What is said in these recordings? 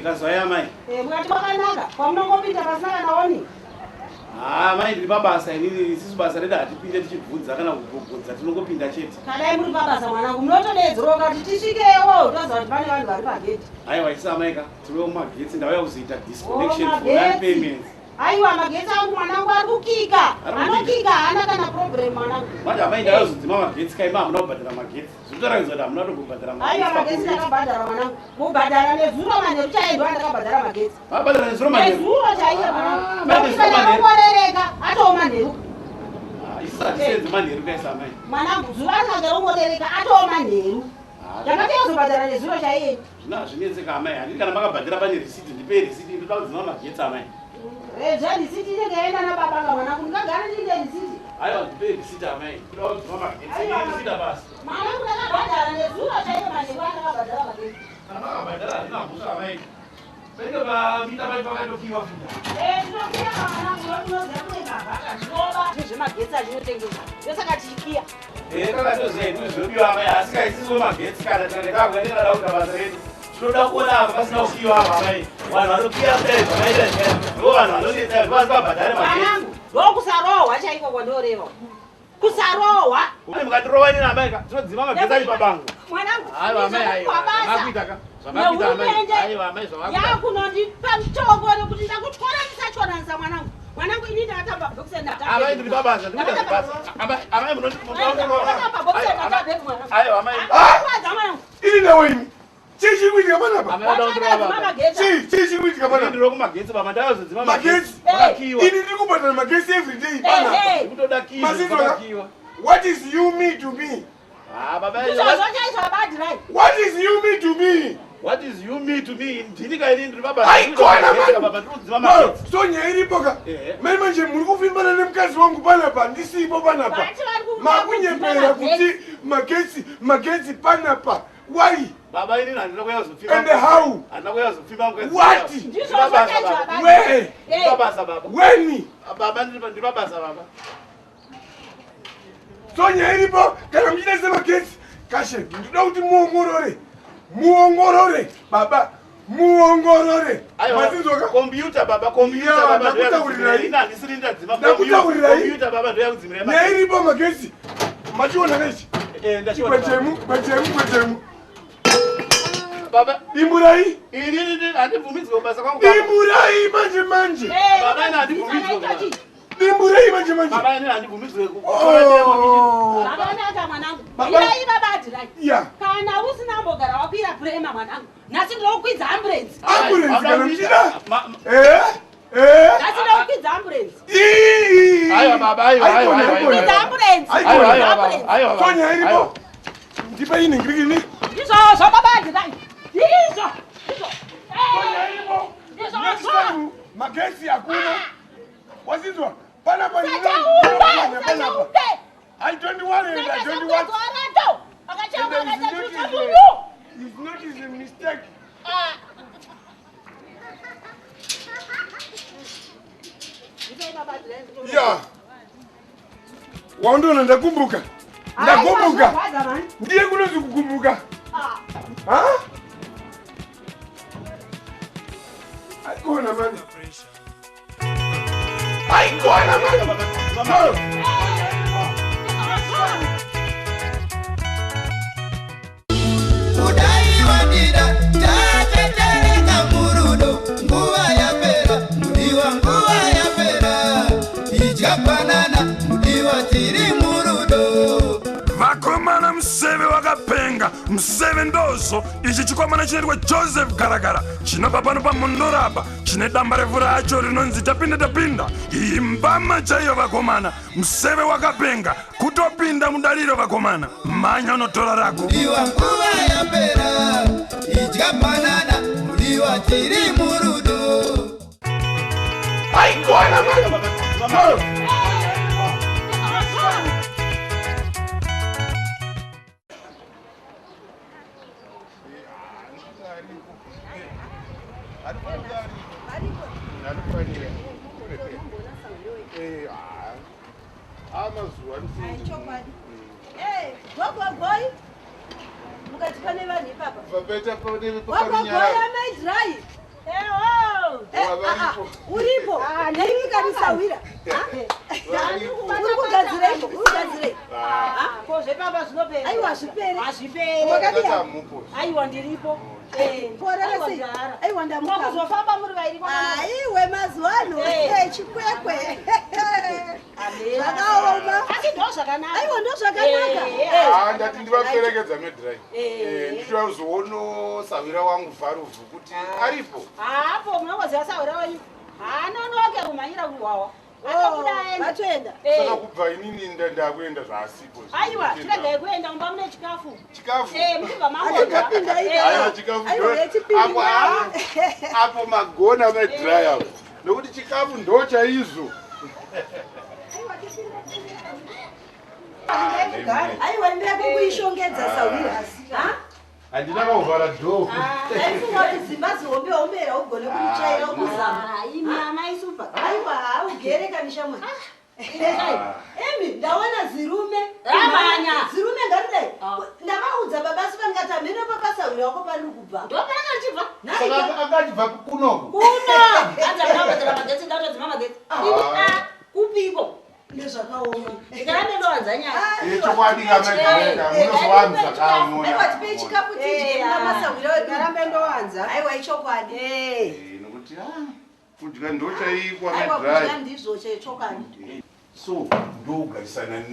Kazwaya mai. Mukati makanaka. Kwamunongopinda pasina naoni. Mai ndiri pabasa inini sisi basa reda atipinde tichibvunza kana kugogodza tinongopinda chete. Kana muri pabasa mwanangu munotodedzero kuti tisvikewo toza kuti pane vanhu vari pageti. Aiwa isamaika tiri mumagetsi ndauya kuzoita disconnection for non-payments. Aiwa magetsi angu mwanangu ari kukika. Anokika haana kana problem mwanangu. Manje amai ndayozodzima magetsi kaima hamuna kubhadhara magetsi. Zvinotaridza kuti hamuna kubhadhara magetsi. Aiwa magetsi ndakabhadhara mwanangu. Mubhadhara nezuro manheru chaizvo ndakabhadhara magetsi. Mabhadhara nezuro manheru. Nezuro chaizvo mwanangu. Ndakungorereka atoo manheru. Isati senze manheru kaisa amai. Mwanangu zuva rikazorongorereka atoo manheru. Ndakatozobhadhara nezuro chaiye. Zvinetseka amai. Handiti kana makabhadhara pane risiti ndipe risiti ndoda kudzima magetsi amai. Risiti ndingaenda nababa mwanangu ndingagara ndine risiti. Aiwa ndipe risiti amai. Ndoda kudzima magetsi. Risiti basi. Mwanangu ndakabhadhara nezuro chaiye manheru andakabhadhara magetsi. Kana makabhadhara handina mhosva amai. Penge pamita pai pakandokiwa futa. Tinokiya mwanangu vanoziva kuti mabhaka zvinoba. Nezvemagetsi azvinotengesa. Ndosaka tichikiya. Kakatoziya kuti zvinobiwa amai asi kaisisiwo magetsi kana tikandekabwa ndingada kuita basa redu. Tinoda kuona apa pasina kukiwa apa amai. Vanhu vanokiya kudai zvakaita zviyani. Ndo vanhu vanodetsa kuti vasingabhadhare magetsi. Mwanangu ndokusarohwa chaiko kwandoreva. Kusarohwa. Mukatirohwa nini amai ka? Tinodzima magetsi ari pabango. Mwanangu. Aiwa amai aiwa. Makuita ka? Zvamakuita amai. Aiwa amai zvamakuita. Yakunondipa mutongo nekuti ndakutwara ndisachonanisa mwanangu. Mwanangu ini ndakatamba bhokisi ndatamba. Amai ndiri pabasa ndikuita basa. Amai aiwa amai. Ini nawo ini. Chichi kuitika mana apa? Chichi kuitika mana? Ndiro kumagetsi baba ndayozodzima magetsi. Makiwa. Ini ndiri kubhadhara magetsi every day pana. Kutoda kiwa. What is you me to me? Baba. What is you me to me? What is you me to me? Ndini kaini ndiri baba. Aikona baba ndikudzima magetsi. So nyaya iripo ka. Manje muri kuvimbana nemukadzi wangu panapa ndisipo panapa. Makunyepera kuti magetsi panapa. Why? Baba ini handina kuyazofima. And how? Handina kuyazofima mukadzi. What? Where? Baba baba. When? Baba ndiri basa baba. So nyaya iripo kana muchidese magetsi. Kashe ndinoda kuti muongorore baba. Muongorore. Mazizoka computer baba computer baba ndakutaurirai. Ina ndisiri ndadzima computer baba ndoya kudzimira. Nyaya iripo magetsi. Machiona nechi. Ndachiona. Kwechemu. Baba Dimurai. Ini handibvumidzwe kubasa kwangu. Dimurai manje. Baba ina handibvumidzwe. Dimurai manje. Baba ina handibvumidzwe. Baba naka mwanangu. Ilai baba atirai. Yeah. Kana usina mbogara wakwira prema mwanangu. Nasi ndokwidza ambulance. Ambulance kana mchida? Nasi ndokwidza ambulance. Aiwa baba aiwa. Kwidza ambulance. Aiwa. Sonya iripo. Ndipa ini ngirigini. Izo baba atirai. Izo. Sonya iripo. Izo. Magetsi hakuna. Wasizwa. Panapa ni I don't worry. It's not a mistake. Yeah. Waondona ndakumbuka. Ndiye kunozi kukumbuka. Aikona mani. wakapenga msevendozo. Ichi chikomana chinoitwa Joseph Garagara chinobva pano paMondorapa, chine damba refu racho rinonzi tapinda. Imbama chaiyo vakomana, mseve wakapenga kutopinda mudaliro vakomana. Manya unotora rako. Mudiwa nguva yapera, idya banana, mudiwa tiri murudo. Haikona mama. Uripo ndaikanisa aiwa zvipere aiwa ndiripo aiwa ndamukuzofamba muri vairi aiwe mazuano chikwekwe zvakaoma asi ndo zvakanaka aiwa ndo zvakanaka ndati ndivaperekedza medrai ndichazoono sawira wangu Vharuvhu kuti aripo hapo munongoziva sawira wenyu haanonoke kumhanyira kuwawa vatoenda saka kubva inini ndakuenda zvaasipo aiwa tiregai kuenda kumba mune chikafu muchibva aiwa chikafu apo magona medrai apo nokuti chikafu ndo chaizvo aiwa ndirakukuishongedza sawira handina mauvhara dhofu aifunga kuti dzimba zihombehombera ugone kuchaira kuzama amaisupa aiwa haugere kanishamwa emi ndaona zirume zirume ngaridai ndamaudza babasi vandikati amene papasawira wako pari kubva saka akachibva kunoku kupiko nezvakaoma ndikaramenowanza nyaaaiwatipei chikafu tijenamasawira wedurambe ndowanza aiwa ichokwadi nokuti kudya ndochaikwa medrai ndizvo chechokwadi so ndogarisana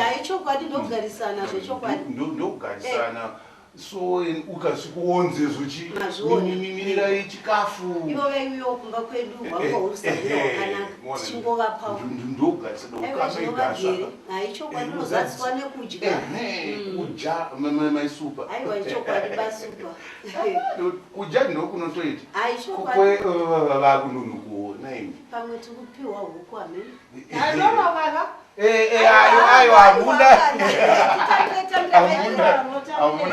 aichokwadi ndogarisana zvechokwadi ndogarisana so ukasvikuonzezo chimimirai chikafu ivo vaiuyo kumba kwedu vakousavira wakanaka tichingovapawo ndogarisanaaichokwadi aichokwadi unozatswa nekudya kudya maisupa aiwa ichokwadi basupa kudya ndokunotoita aichokwadi vakunonokuona imi pamwe tikupiwa huku amene ayo hamuna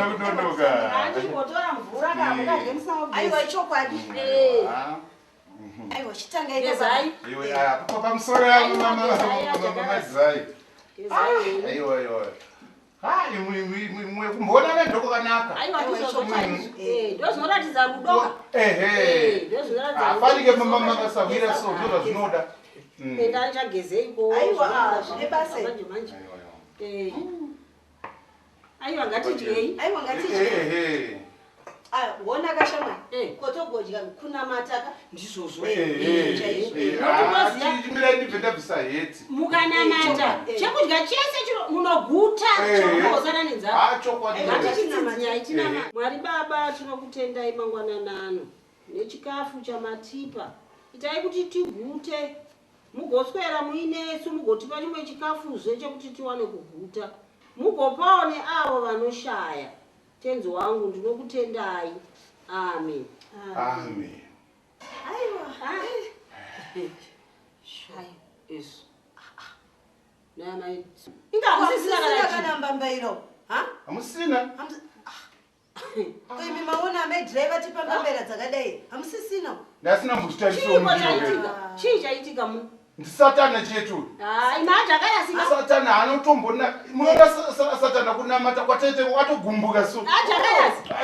kunonoka andingotora mvura aiwa ichokwadi aiwa chitangaitezai pamusoro yangu mamazai aiwa kumbona nedhoko kanaka ndozvinoratidza rudo afanike masawira so zvinova zvinoda ndarichagezeiko aiwa zvine basa manje aiwa ngatidyei aiwa ngatidyei wona kashamwa kotogodya kuna mataka ndizvozvo ndibvendabvisa heti mukanamata chekudya chese munoguta chokuzana nenzaaaitinamanyaitinama mwari baba tinokutendai mangwananano nechikafu chamatipa itai kuti tigute mugoswera muinesu mugotipa chimwe chikafuzve chekuti tiwane kuguta mugopawo neavo vanoshaya tenzi wangu ndinokutendai amen amen aiwa yesu ingamusisina kana mbambairo hamusina imi maona amedriva tipambambera dzakadai hamusisina ndasina muzvitaiso chii chaitika mu ndisatana chetu imaajakayasika satana anotombona munoda satana kunamata kwatete watogumbuka so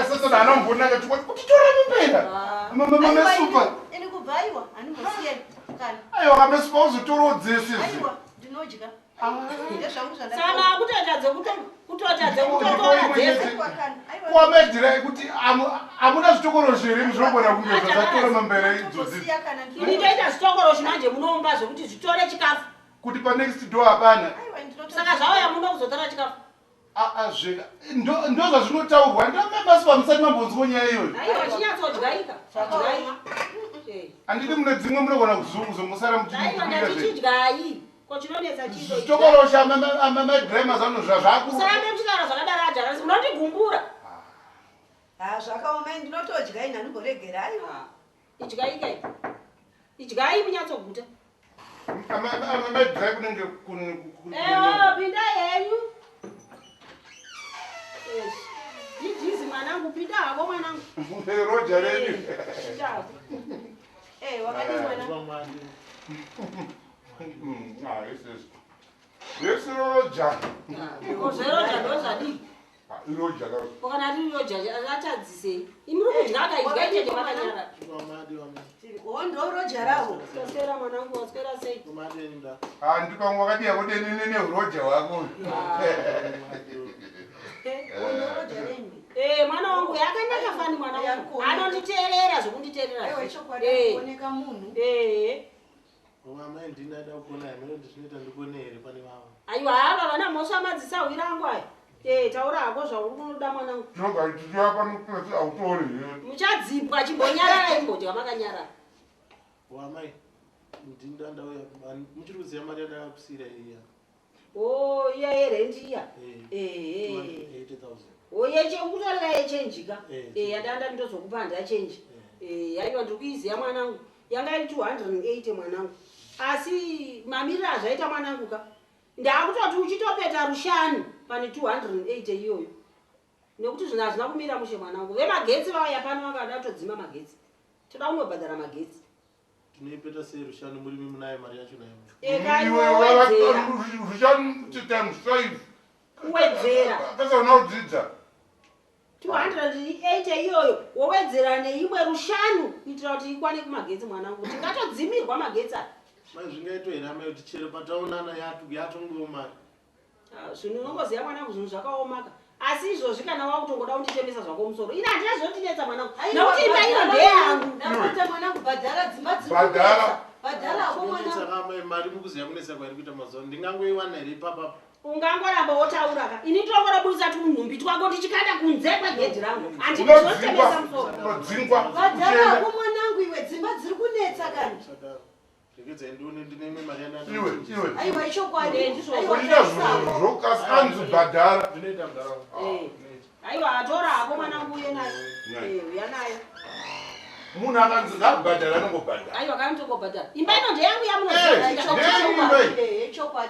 satana anombonaka kuti tora mupera mamesupa ini kubva aiwa animosiyeni kana aiwa mamesupa uzotora dzese aiwa ndinodya Sana kutotadze kutotora dzese kwamedhira kuti amuna zvitokoro zviri muzvinogona kunge zvazatora mambere idzodzi ndinoita zvitokoro zvinanje munomba zvekuti zvitore chikafu kuti pa next door hapana saka zvauya muno kuzotora chikafu Azvika. Ndoza zvinotaurwa ndamabasi pamusati mambonzwa nyaya iyoyo. Aiwa chinyatsodyarika. Chadyarika. Andidi mune dzimwe munogona kuzomusara Aiwa ndatichidyai. Kochinonetsa chizo. Zvitokorosha amadraima zano zvakuru. Usarambe kuchitaura zvakadaro ajara. Unotigumbura. Zvakaoma ndinotodya ina ndimboregera aiwa. Idyai. Idyai munyatsoguta. Amadraima kunenge Pinda yenyu. Ijizi mwanangu pinda hapo mwanangu. Roja reni. Wakati mwana. Yes, Roja. Roja ndozadi. Roja. Wakana Roja achadzise. Imuri kudlaka idgaite nemakanyara. Wondo Roja rawo. Tosera mwanangu waswera sei? Ndikamwa kadiya kodeni nene Roja wako. Mwana wangu yakanaka fani mwana wangu. Anonditeerera zvokunditeerera. Kuoneka munhu. Mama ndinada kuona mimi zvinoita ndikone here pane vavo. Aiwa hava vana mosha madzisa wirangu aya. Taura hako zvaunoda mwana wangu. Ndoga tichiwa pano kuti autori. Muchadzipwa chimbonyarara imbodya makanyara. Wamai ndinda uya muchiri kuziya mari yadakusira iya. Iya yerendi iya. 80,000. Yeche ukutorera yechenjika. Yadanda ndozokupa ndachenji. Aiwa ndikuiziya mwanangu. Yanga iri 280 mwanangu. Asi mamirira azvaita mwanangu ka. Ndakutoti uchitopeta rushanu pane 280 iyoyo. Nekuti zvina hazvina kumira mushe mwanangu. Vemagetsi vauya pano vakada todzima magetsi. Toda unobhadhara magetsi. Tinoipeta sei rushanu muri munayo mari yacho nayo. Rushanu times 5. Kuwedzera. Kasa unodzidza. 280 iyoyo wowedzera neimwe rushanu kuitira kuti ikwane kumagetsi mwanangu. Tingatodzimirwa magetsi aya. Mai zvingaitohera mai kuti chere pataonana yatongoma. Zvinhu unongoziya mwanangu zvinhu zvakaomaka. Asi izvozvi kana wakutongoda kunditemesa zvako musoro. Ina handina zvotinetsa mwanangu. Nokuti imba ino ndeyangu. Ndakuita mwanangu bhadhara dzimba dziri. Bhadhara ako mwanangu. Saka mai mari mukuziya kunetsa kwairi kuita mazuva. Ndingangoiwana here ipapa. Ungangoramba wotaura ka. Ini ndongorabudisa tunhumbi twako ndichikanda kunze kwagedhi rangu. Andinozotemesa musoro. Unodzingwa. Bhadhara ako mwanangu iwe dzimba dziri kunetsa kani. Iwe. Aiwa ichokwadi. Kuita zvokasi bhadhara. Aiwa atora hako mwanangu uye nayo. Uya nayo. Munhu akanzi ngabhadhara anongobhadhara. Aiwa kanotongobhadhara. Imba ino ndeyangu yamunoziva.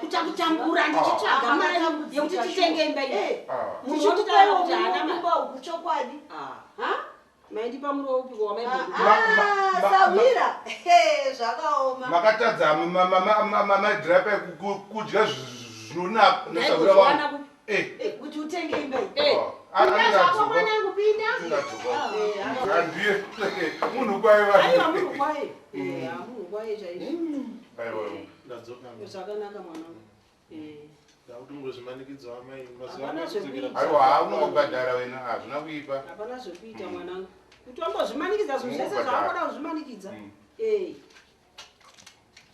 Kutakutambura ndichitsvaga mari yekuti titenge imba ino. Muchititaura kuti hana mari. Kuchokwadi. Maindipa muri woupiko wamaibhuru. Sawira. Zvakaoma. Makatadza madrapa kudya zvinonaka nesawira wangu. Kuti utenge imba ino. Zvako mwanangu pinda. Andiye munhu kwaiva. Aiwa munhu kwaye. Munhu kwaye chaizvo. Zvakanaka mwanangu. Aiwa unongobhadhara wena hazvina kuipa. Hapana zvokuita mwanangu. Kuti wambozvimanikidza zvinhu zvese zvawakoda kuzvimanikidza. Tiri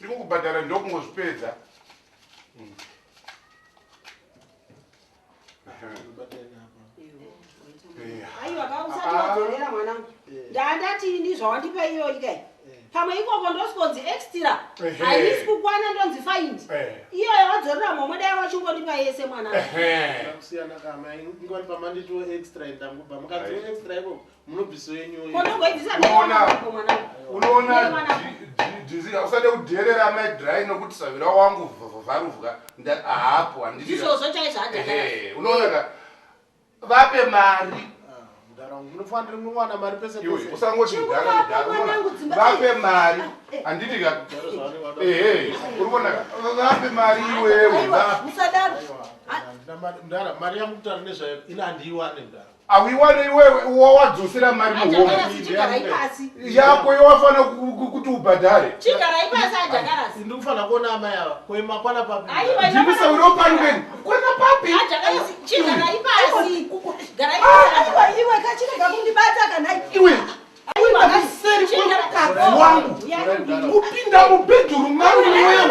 kukubhadhara ndokungozvipedza. Aiwa kausati wadzorera mwanangu. Ndandati ini zvawandipa iyoyi kai. Pamwe ikoko ndosikonzi extra. Haisi kukwana ndonzi find. Iyoyo wadzorera momwe dai wachingodipa yese mwanangu. Kusiyana kama ingoni pamandito extra ndangupa. Mukadziwe extra iko munobviso yenyu. Konongoibvisa mwanangu. Unoona jizi usade kudherera madry nokuti savira wangu vharuvwa hapo handiti. Izvozvo chaizvo hadhakara. Unoona vape mari. Munofanira mwana mari pese pese. Usangoti vape mari. Handiti ka. Urikuona vape mari iwewe. Musadaro. Ndara mari yamutara nezvayo ina handiiwane ndara. Awiwane iwewe wadzosera mari muhomwe yako yawafana kuti ubhadhare. Chigara ipasi ajakarasi. Ndikufana kuona amai ava koima kwana papi. Ndimisa uropani wenu. Kwana papi. Ajakarasi chigara ipasi. Gara ipasi. Iwe kachirega kundibata kana iwe. Aiwa naseri kwa wangu. Kupinda mu bedroom mari wewe.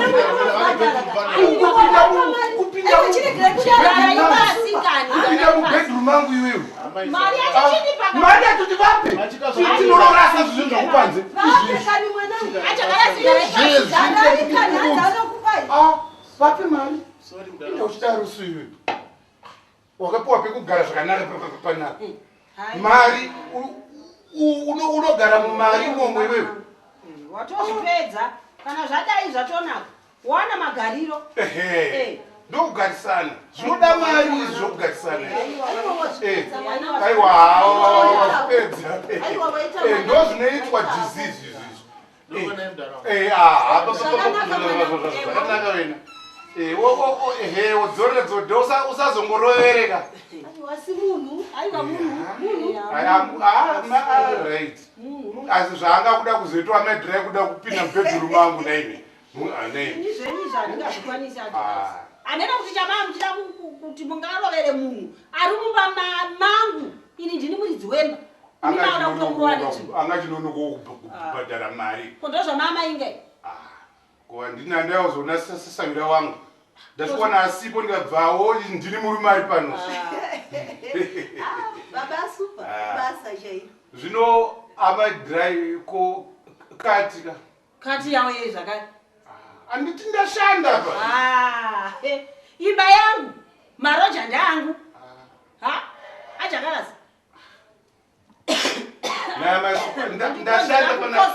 Kupinda chigara ipasi kani. Mari yachini paka. Mari yatuti vapi? Tinororasa zvinhu zvakupanze. Vaapekani mwanangu. Achagara sigara. Zvadarikani hanza anokupai. Vapi mari? Sorry Enda mdala. uchida rusiwe. Wakapiwa pekugara zvakanaka panapa. Mari unogara mumari momwe wewe. Watozvipedza kana zvadai zvatonaka. Wana magariro. Ndokugarisana. Zvinoda mari zvokugarisana. Aiwa Wazvipedza. Ndo zvinoitwa disease izvizvi. Ndobona mdala. Zvakanaka wena. Wodzoredzode usazongorovereka. wasi munhu. Aiwa munhu. Right. Asi zvaangakuda kuzoitwa medhira kuda kupinda mubhedhurumu mangu naime. Ini zvenyu zvandingazvikwanisi ati. Anena kuti chama muchida kuti mungarovere munhu ari mumba mangu. Ini ndini muridzi wemba. Anga chinonoko kubhadhara mari. Kondozva mama inge. Kuva ndina ndauzona sasavira wangu. Ndasvika asipo ndikabvawo ndiri murume ari pano. Baba super. Basa chai. Zvino amadhirai ko katika. Kati yawo yezvakati. Anditi ndashanda pa. Imba yangu. Maroja ndangu. Achakarasa. Ndashanda pana.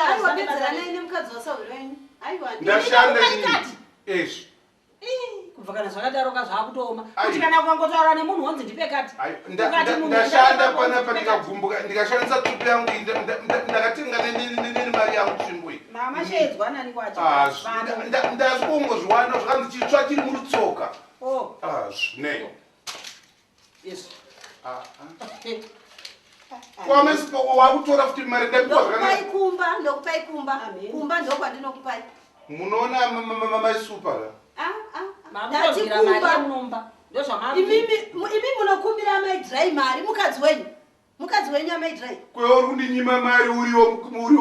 Aiwa bedzerana ine mukadzi wasaureni. Aiwa. Ndashanda ni. Kubva kana zvakadaroka zvakutoma. Kuti kana kukangotaura nemunhu wonzi ndipe kati. Ndashanda panapa ndikagumbuka ndikashandisa tupi yangu ndakatenga neni mari yangu chimbui. Mama shedzwa nani kwacho. Ndazvongozviwana zvakanzi chitsva chiri murutsoka. Ne. Yes. Kwamesipo wakutora futi mari ndapiwa zvakanaka. Ndokupai kumba. Kumba ndokwandinokupai. Munoona mama super. Ndatikumba mari munomba. Ndozvamama. Imi munokumbira maidrai mari mukadzi wenyu amaidrai. Kweuri kundinyima mari uriwo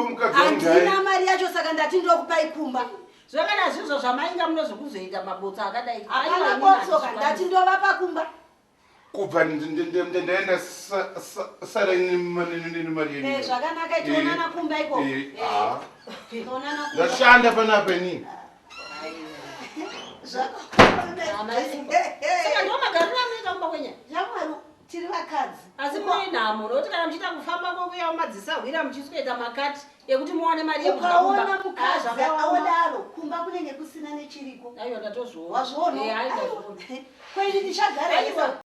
mukadzi wangu. Handina mari yacho saka ndati ndokupai kumba. Zvakana zvizvo zvamainga munozokuzoita mabotsa akadai. Hapana botsoka ndati ndovapa kumba. Kubva ndaenda sara nini mari yenyu. Zvakanaka tionana kumba iko. Ndashanda panapa nini? Saka ndo magariro anoita kumba kwenye. Jamwari tiri vakadzi. Asi muri nhamo nokuti kana muchiita kufamba kwokuya mumadzisahwira muchiswedza makati ekuti muwane mari ukaona mukadzi aodaro kumba kunenge kusina nechiriko. Aiwa ndatozviona. Wazviona? Ai ndazviona. Kweni ndichagara